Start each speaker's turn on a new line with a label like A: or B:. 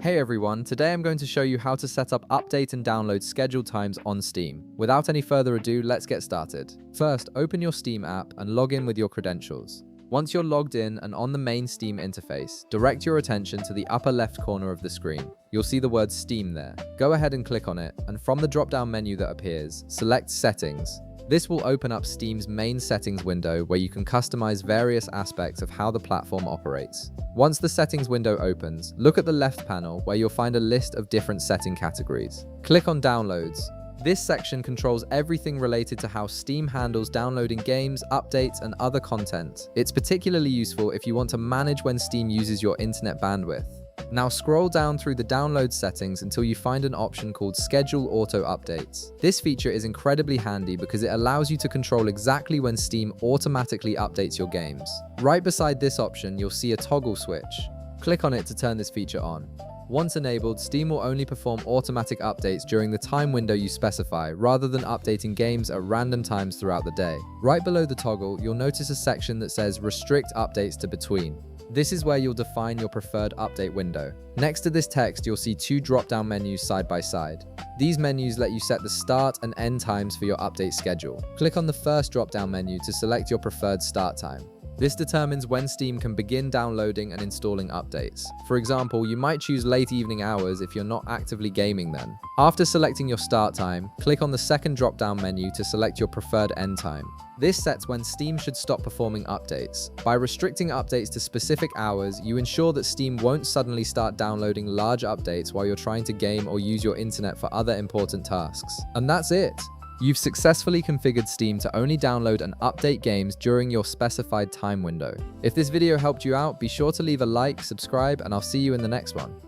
A: Hey everyone, today I'm going to show you how to set up update and download scheduled times on Steam. Without any further ado, let's get started. First, open your Steam app and log in with your credentials. Once you're logged in and on the main Steam interface, direct your attention to the upper left corner of the screen. You'll see the word Steam there. Go ahead and click on it, and from the drop-down menu that appears, select Settings. This will open up Steam's main settings window where you can customize various aspects of how the platform operates. Once the settings window opens, look at the left panel where you'll find a list of different setting categories. Click on Downloads. This section controls everything related to how Steam handles downloading games, updates, and other content. It's particularly useful if you want to manage when Steam uses your internet bandwidth. Now scroll down through the download settings until you find an option called Schedule Auto Updates. This feature is incredibly handy because it allows you to control exactly when Steam automatically updates your games. Right beside this option, you'll see a toggle switch. Click on it to turn this feature on. Once enabled, Steam will only perform automatic updates during the time window you specify, rather than updating games at random times throughout the day. Right below the toggle, you'll notice a section that says Restrict Updates to Between. This is where you'll define your preferred update window. Next to this text, you'll see two drop-down menus side by side. These menus let you set the start and end times for your update schedule. Click on the first drop-down menu to select your preferred start time. This determines when Steam can begin downloading and installing updates. For example, you might choose late evening hours if you're not actively gaming then. After selecting your start time, click on the second drop-down menu to select your preferred end time. This sets when Steam should stop performing updates. By restricting updates to specific hours, you ensure that Steam won't suddenly start downloading large updates while you're trying to game or use your internet for other important tasks. And that's it! You've successfully configured Steam to only download and update games during your specified time window. If this video helped you out, be sure to leave a like, subscribe, and I'll see you in the next one.